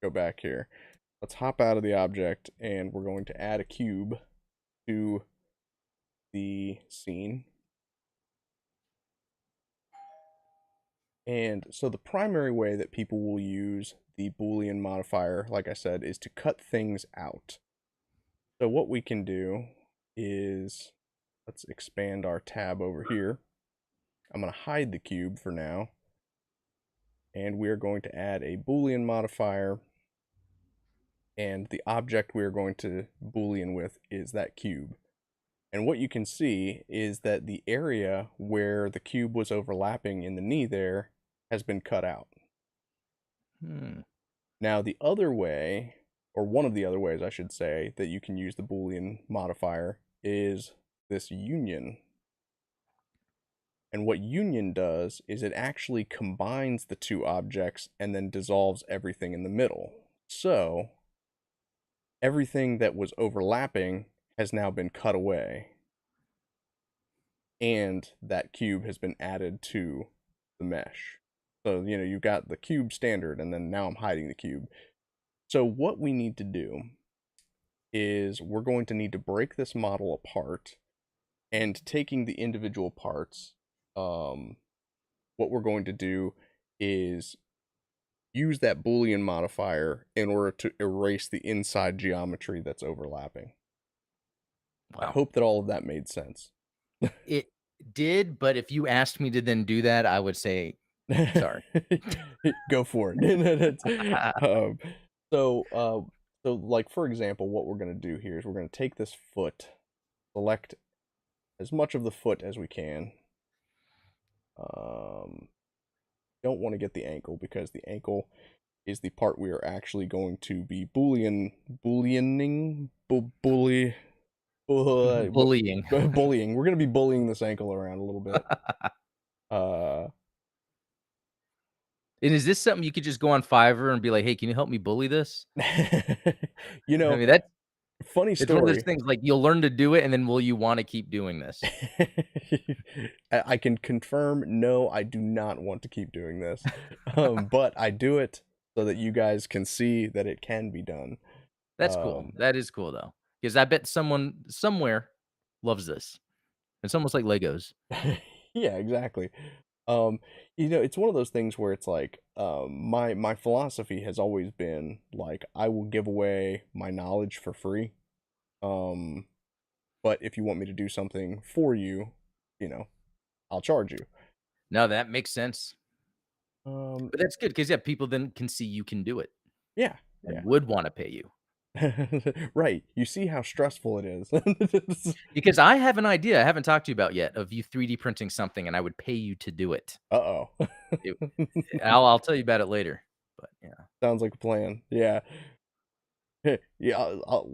go back here. Let's hop out of the object and we're going to add a cube to the scene. And so the primary way that people will use the Boolean modifier, like I said, is to cut things out. So what we can do is, let's expand our tab over here. I'm going to hide the cube for now. And we're going to add a Boolean modifier. And the object we're going to Boolean with is that cube. And what you can see is that the area where the cube was overlapping in the knee there has been cut out. Hmm. Now, the other way, or one of the other ways I should say, that you can use the Boolean modifier is this union. And what union does is it actually combines the two objects and then dissolves everything in the middle. So everything that was overlapping has now been cut away, and that cube has been added to the mesh. So, you've got the cube standard, and then now I'm hiding the cube. So what we need to do is we're going to need to break this model apart, and taking the individual parts, what we're going to do is use that Boolean modifier in order to erase the inside geometry that's overlapping. I Wow. hope that all of that made sense. It did, but if you asked me to then do that, I would say, "Sorry." Go for it. um, so, like for example, what we're gonna do here is we're gonna take this foot, select as much of the foot as we can. Um, don't want to get the ankle because the ankle is the part we are actually going to be Bullying. bullying. We're gonna be bullying this ankle around a little bit. Uh, And is this something you could just go on Fiverr and be like, "Hey, can you help me bully this?" you I know, mean, that's funny it's one of those story. things, like, you'll learn to do it, and then will you wanna keep doing this? I can confirm, no, I do not want to keep doing this. But I do it so that you guys can see that it can be done. That's cool. Um, That is cool, though, because I bet someone somewhere loves this. It's almost like Legos. yeah, exactly. Um, it's one of those things where it's like, my philosophy has always been like I will give away my knowledge for free. Um, but if you want me to do something for you, you know, I'll charge you. No, that makes sense. Um, But that's good because yeah, people then can see you can do it yeah, and yeah. would wanna pay you. Right. You see how stressful it is. Because I have an idea I haven't talked to you about yet of you 3D printing something, and I would pay you to do it. Uh-oh. It I'll tell you about it later, but yeah. Sounds like a plan. Yeah. Yeah, I'll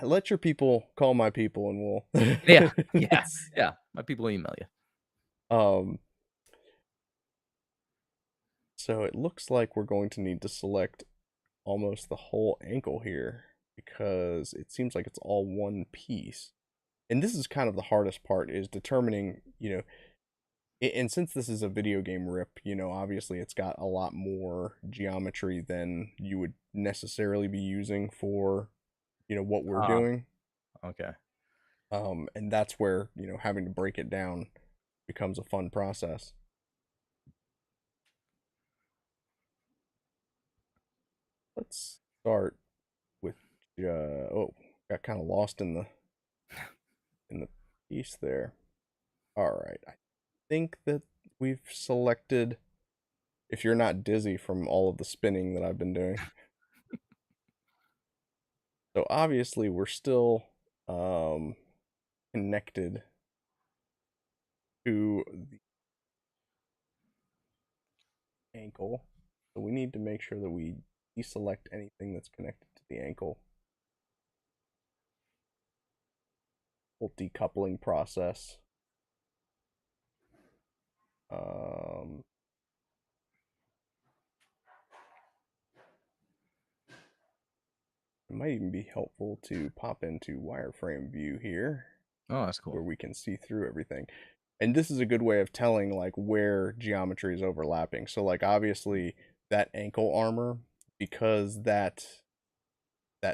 let your people call my people and Yeah, we'll yeah, yeah. My people will email you. um so it looks like we're going to need to select almost the whole ankle here because it seems like it's all one piece. And this is kind of the hardest part is determining, and since this is a video game rip, obviously it's got a lot more geometry than you would necessarily be using for, what we're Ah, doing. okay. And that's where, having to break it down becomes a fun process. Let's start with, oh, got kind of lost in the piece there. All right. I think that we've selected, if you're not dizzy from all of the spinning that I've been doing. So obviously we're still, um, connected to the ankle. So we need to make sure that we deselect anything that's connected to the ankle. Full decoupling process. Um, it might even be helpful to pop into wireframe view here Oh, that's cool. where we can see through everything. And this is a good way of telling like where geometry is overlapping. So like obviously that ankle armor, because that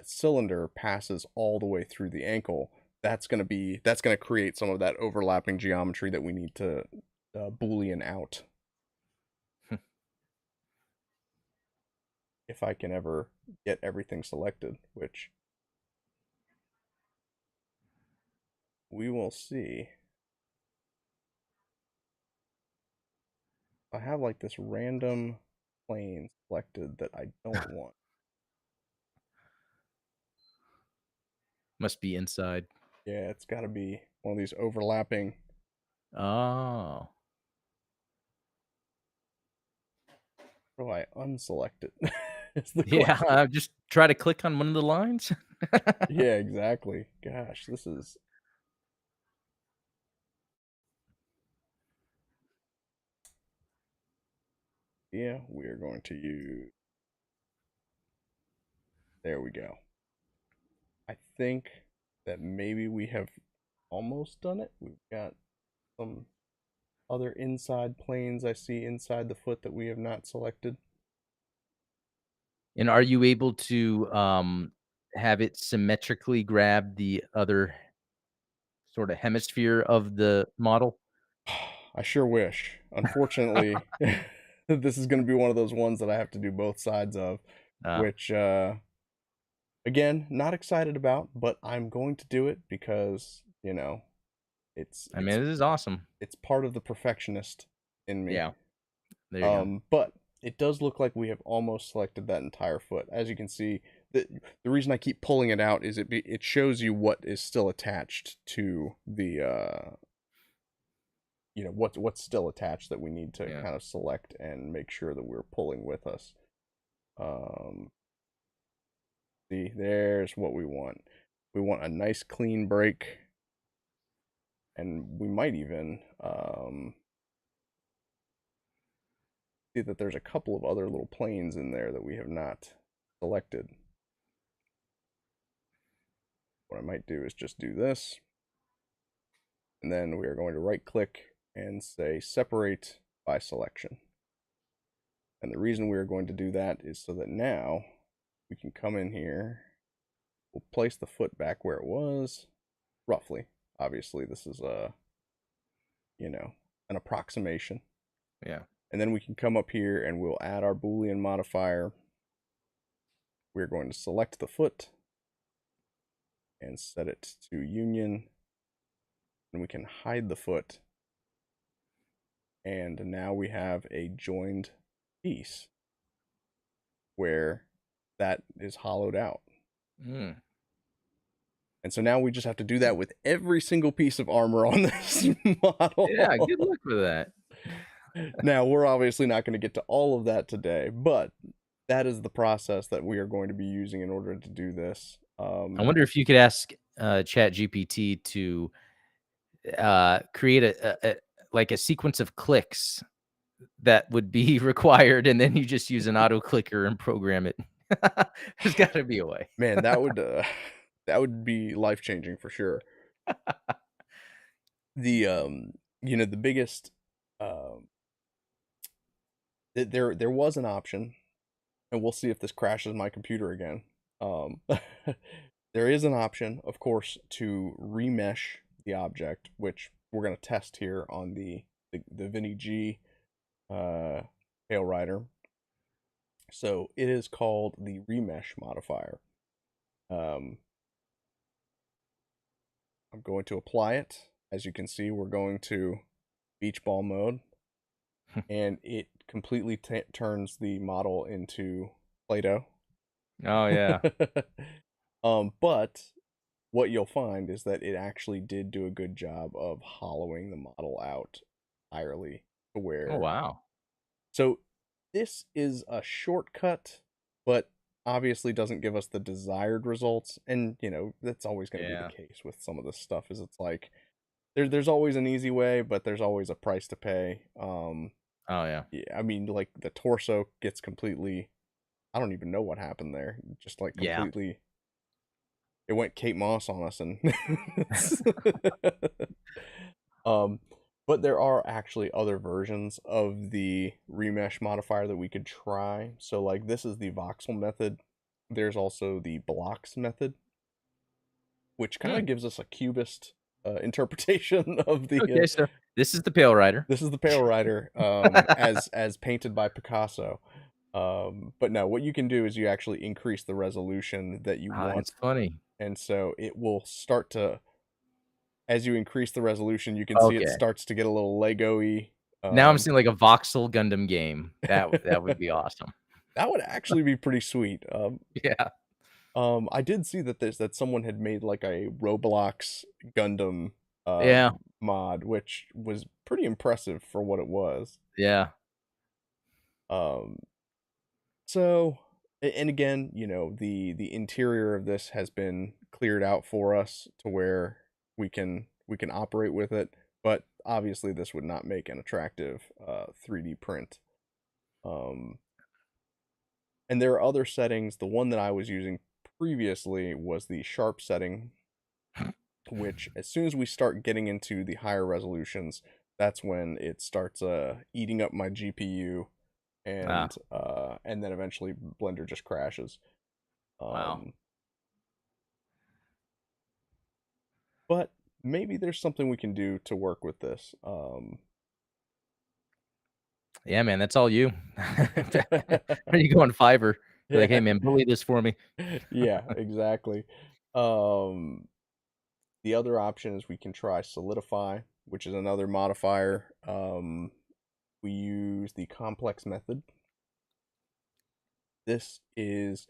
cylinder passes all the way through the ankle, that's going to create some of that overlapping geometry that we need to boolean out. If I can ever get everything selected, which we will see. I have like this random plane selected that I don't want. Must be inside. Yeah, it's got to be one of these overlapping. Oh. How do I unselect it? Is the Yeah, question. just try to click on one of the lines. Yeah, exactly. Gosh, this is. Yeah, we are going to use. There we go. I think that maybe we have almost done it. We've got some other inside planes I see inside the foot that we have not selected. And are you able to, have it symmetrically grab the other sort of hemisphere of the model? I sure wish. Unfortunately, this is going to be one of those ones that I have to do both sides of, Ah, which again, not excited about, but I'm going to do it because, it's I it's mean, this is awesome. it's part of the perfectionist in me. Yeah, there you go. But it does look like we have almost selected that entire foot. As you can see, the reason I keep pulling it out is it shows you what is still attached to the what's still attached that we need to Yeah. kind of select and make sure that we're pulling with us. Um, See, there's what we want. We want a nice clean break, and we might even see that there's a couple of other little planes in there that we have not selected. What I might do is just do this, and then we are going to right click and say separate by selection. And the reason we are going to do that is so that now we can come in here, we'll place the foot back where it was, roughly. Obviously, this is you know, an approximation. Yeah. And then we can come up here and we'll add our Boolean modifier. We're going to select the foot and set it to union. And we can hide the foot. And now we have a joined piece where that is hollowed out. Mm. And so now we just have to do that with every single piece of armor on this Yeah, good model. luck with that. Now, we're obviously not going to get to all of that today, but that is the process that we are going to be using in order to do this. I wonder if you could ask, ChatGPT to, create like a sequence of clicks that would be required, and then you just use an auto clicker and program it. There's gotta be a way. Man, that would be life changing for sure. The the biggest um there was an option, and we'll see if this crashes my computer again. Um there is an option, of course, to remesh the object, which we're going to test here on the Vinny G Hail Rider. So it is called the remesh modifier. Um, I'm going to apply it. As you can see, we're going to beach ball mode, and it completely turns the model into Play-Doh. Oh, yeah. But what you'll find is that it actually did do a good job of hollowing the model out entirely to Oh, where wow. so this is a shortcut, but obviously doesn't give us the desired results. And that's always going to be the Yeah. case with some of this stuff is it's like there's always an easy way, but there's always a price to pay. Oh, yeah. Yeah, I mean, like the torso gets completely. I don't even know what happened there. Just like Yeah. completely, it went Kate Moss on us, and um, but there are actually other versions of the remesh modifier that we could try. So like this is the voxel method. There's also the blocks method, which kind Hmm. of gives us a cubist interpretation of the Okay, so this is the Pale Rider. this is the Pale Rider, as painted by Picasso. But no, what you can do is you actually increase the resolution that you Ah, want, it's funny. and so it will start to, as you increase the resolution, you can see it Okay. starts to get a little Lego-y. Now I'm Um, seeing, like, a voxel Gundam game. That would be awesome. that would actually be pretty sweet. Yeah. I did see that someone had made like a Roblox Gundam Yeah. mod, which was pretty impressive for what it was. Yeah. Um, So, and again, the interior of this has been cleared out for us to where we can operate with it, but obviously this would not make an attractive 3D print. Um, and there are other settings. The one that I was using previously was the sharp setting, which as soon as we start getting into the higher resolutions, that's when it starts eating up my GPU, Ah, and then eventually Blender just crashes. wow. Um, but maybe there's something we can do to work with this. Yeah, man, that's all you. When you go on Fiverr, be like, "Hey, Yeah, man, bully this for me." yeah, exactly. Um, the other option is we can try Solidify, which is another modifier. We use the complex method. This is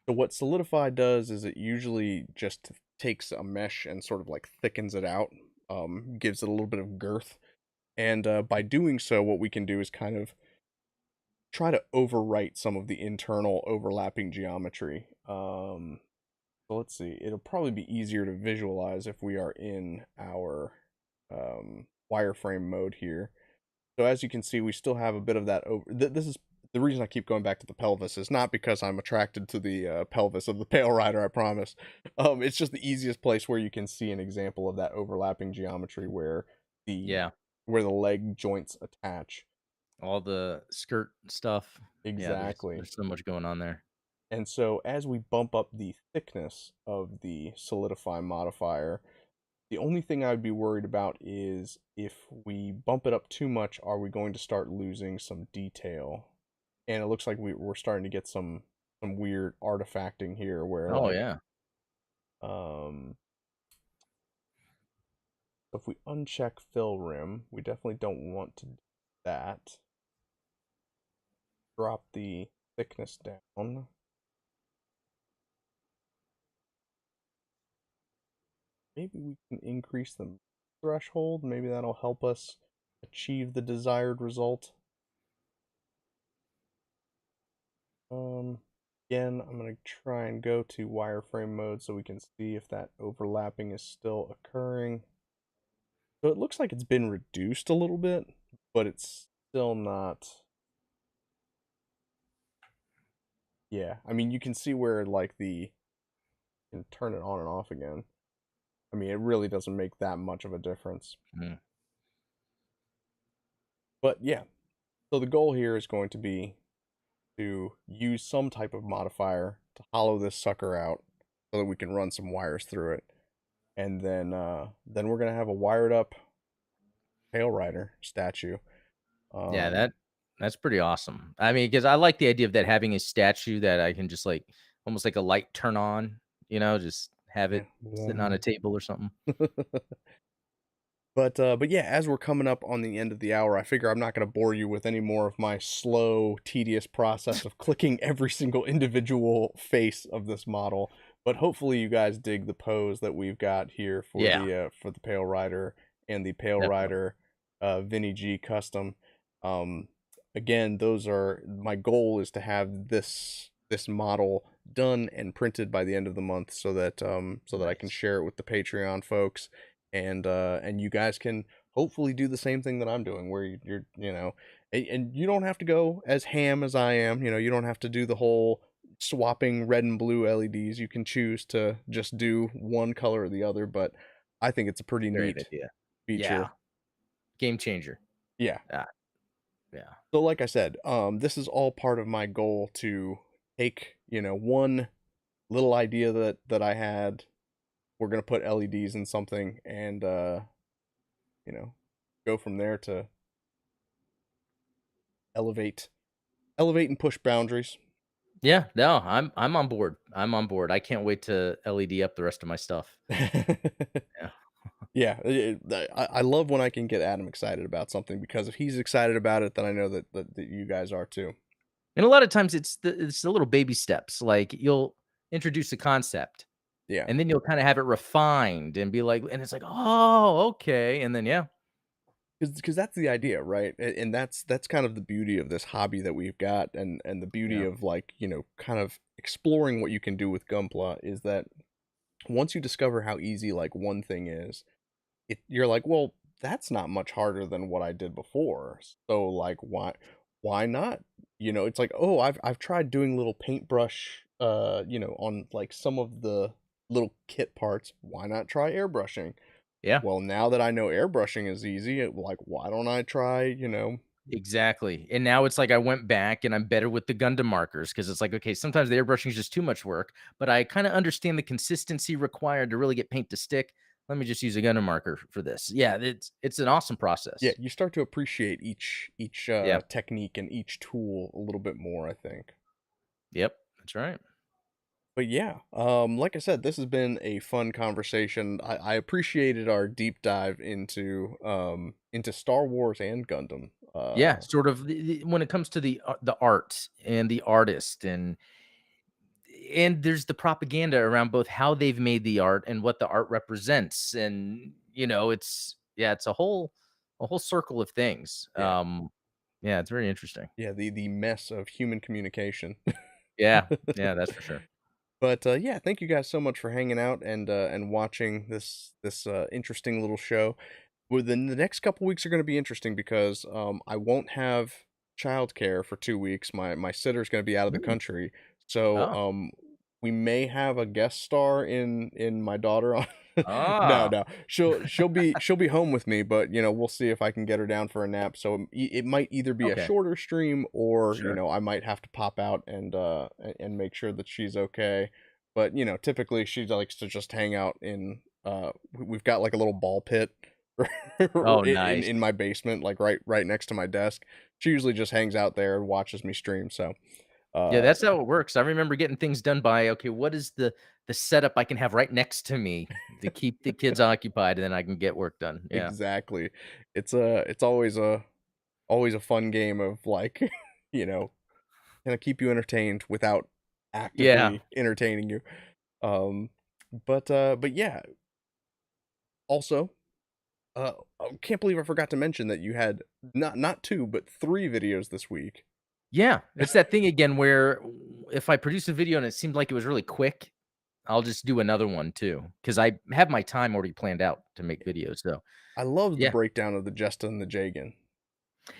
so what Solidify does is it usually just takes a mesh and sort of like thickens it out, gives it a little bit of girth. And by doing so, what we can do is kind of try to overwrite some of the internal overlapping geometry. So let's see. It'll probably be easier to visualize if we are in our wireframe mode here. So as you can see, we still have a bit of that over. This is the reason I keep going back to the pelvis is not because I'm attracted to the pelvis of the Pale Rider. I promise. It's just the easiest place where you can see an example of that overlapping geometry the Yeah, where the leg joints attach. all the skirt stuff. Yeah, Exactly. there's so much going on there. And so as we bump up the thickness of the solidify modifier, the only thing I would be worried about is if we bump it up too much, are we going to start losing some detail? And it looks like we're starting to get some weird artifacting here where Oh, like yeah. um if we uncheck fill rim, we definitely don't want to do that. Drop the thickness down. Maybe we can increase the threshold. Maybe that'll help us achieve the desired result. Um, Again, I'm going to try and go to wireframe mode so we can see if that overlapping is still occurring. So it looks like it's been reduced a little bit, but it's still not. Yeah, I mean, you can see where like the you can turn it on and off again. I mean, it really doesn't make that much of a difference. Mm. But yeah, so the goal here is going to be to use some type of modifier to hollow this sucker out so that we can run some wires through it. And then we're gonna have a wired up Pale Rider statue. Yeah, Um that's pretty awesome. I mean, because I like the idea of that having a statue that I can just, like, almost like a light turn on, just have yeah. it sitting on a table or something. But yeah, as we're coming up on the end of the hour, I figure I'm not going to bore you with any more of my slow, tedious process of clicking every single individual face of this model. But hopefully you guys dig the pose that we've got here Yeah, for the Pale Rider and the Pale definitely. Rider Vinny G custom. Um, again, those are my goal is to have this model done and printed by the end of the month so that I can Nice. share it with the Patreon folks and you guys can hopefully do the same thing that I'm doing where you're and you don't have to go as ham as I am. You don't have to do the whole swapping red and blue LEDs. You can choose to just do one color or the other, but I think it's a pretty Great neat idea. Yeah, feature. game changer. Yeah. Yeah, yeah. So like I said, this is all part of my goal to take, one little idea that I had. We're gonna put LEDs in something and you know, go from there to elevate elevate and push boundaries. Yeah, no, I'm on board. I'm on board. I can't wait to LED up the rest of my stuff. Yeah. Yeah, I love when I can get Adam excited about something because if he's excited about it, then I know that you guys are too. And a lot of times it's the little baby steps. Like you'll introduce a concept Yeah, and then you'll kind of have it refined and be like, and it's like, oh, okay. And then yeah, because that's the idea, right? And that's kind of the beauty of this hobby that we've got, and the beauty yeah, of like kind of exploring what you can do with Gunpla is that once you discover how easy like one thing is, you're like, well, that's not much harder than what I did before. So like, why not? It's like, oh, I've tried doing little paintbrush, on like some of the little kit parts. Why not try airbrushing? yeah. Well, now that I know airbrushing is easy, like, why don't I try, Exactly, and now it's like I went back and I'm better with the Gundam markers because it's like, okay, sometimes the airbrushing is just too much work, but I kinda understand the consistency required to really get paint to stick. Let me just use a Gundam marker for this. Yeah, it's an awesome yeah, process. you start to appreciate each Yeah. technique and each tool a little bit more, I think. Yep, that's right. But yeah, like I said, this has been a fun conversation. I appreciated our deep dive into Star Wars and Gundam. Yeah, sort of when it comes to the art and the artist and there's the propaganda around both how they've made the art and what the art represents, and, it's yeah, it's a whole circle of things. Yeah, Yeah, it's very interesting. yeah, the mess of human communication. Yeah, yeah, that's for sure. But yeah, thank you guys so much for hanging out and watching this interesting little show. Within the next couple weeks are going to be interesting because I won't have childcare for 2 weeks. My sitter's going to be out of the Mm. country, so Oh. we may have a guest star in my daughter on. No, Ah, no, she'll be home with me, but we'll see if I can get her down for a nap. So it might either be a okay, shorter stream or sure. I might have to pop out and make sure that she's okay. But typically she likes to just hang out in. We've got like a little ball pit Oh, in nice. in my basement, like right next to my desk. She usually just hangs out there and watches me stream. So, Yeah, uh, that's how it works. I remember getting things done by, okay, what is the setup I can have right next to me to keep the kids occupied, and then I can get work done. Yeah. exactly. It's always a fun game of like, you know, kind of keep you entertained without Yeah. actively entertaining you. Um, but yeah. Also, I can't believe I forgot to mention that you had not two but three videos this week. Yeah, it's that thing again where if I produce a video and it seemed like it was really quick, I'll just do another one too because I have my time already planned out to make videos, so, I love the yeah. breakdown of the Jesta and the Jagan.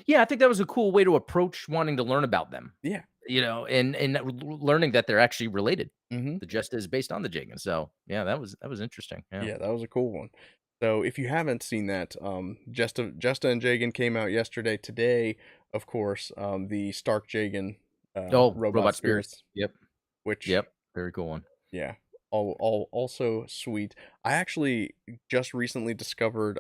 Yeah, I think that was a cool way to approach wanting to learn about them, Yeah. and learning that they're actually related. Mhm. The Just is based on the Jagan, so, yeah, that was interesting, yeah. Yeah, that was a cool one. So if you haven't seen that, Jesta and Jagan came out yesterday. Today, of course, the Stark Jagan Oh, robot Robot Spirits. spirits, Yep, which yep, very cool one. yeah, all also sweet. I actually just recently discovered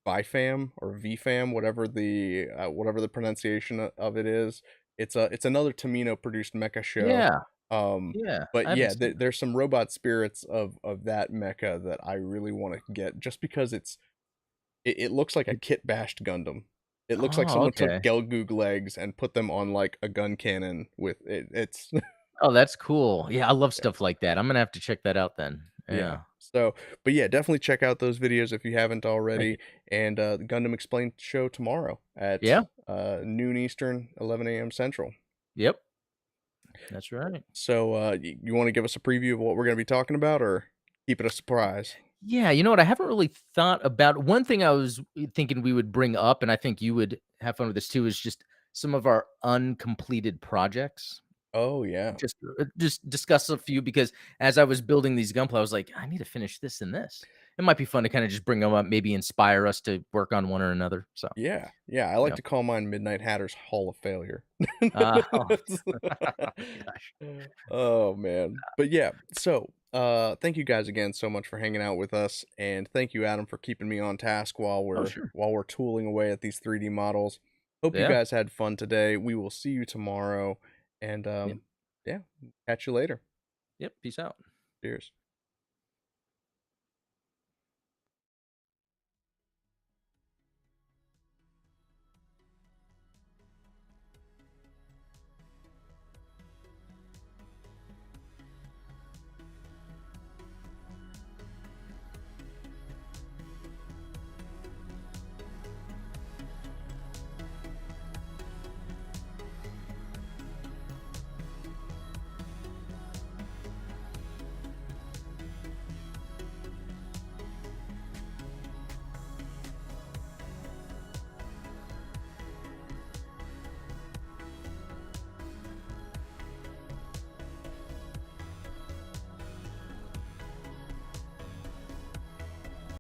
Bifam or VFam, whatever the pronunciation of it is. It's another Tamino produced mecha show. Yeah, Um, yeah, but I haven't yeah, seen that. there's some robot spirits of that mecha that I really want to get just because it looks like a It kit bashed Gundam. It looks like Oh, someone took okay. Gelgoog legs and put them on like a gun cannon with it. It's Oh, that's cool. Yeah, I love Yeah, stuff like that. I'm gonna have to check that out then. yeah. Yeah. So, but yeah, definitely check out those videos if you haven't Thank already. you. And the Gundam Explained show tomorrow at Yeah. noon Eastern, 11 a.m. Central. Yep. That's right. So, you want to give us a preview of what we're going to be talking about, or keep it a surprise? Yeah, you know what? I haven't really thought about one thing I was thinking we would bring up, and I think you would have fun with this too, is just some of our uncompleted projects. Oh yeah, Just discuss a few because as I was building these Gunpla, I was like, I need to finish this and this. It might be fun to kind of just bring them up, maybe inspire us to work on one or another. So, yeah, yeah. I like yeah. to call mine Midnight Hatter's Hall of Failure. Oh, gosh. Oh man. But yeah, so thank you guys again so much for hanging out with us, and thank you Adam for keeping me on task Oh, sure. while we're tooling away at these 3D models. Hope you Yeah. guys had fun today. We will see you tomorrow, and Yep. yeah, catch you later. Yep. Peace out. Cheers.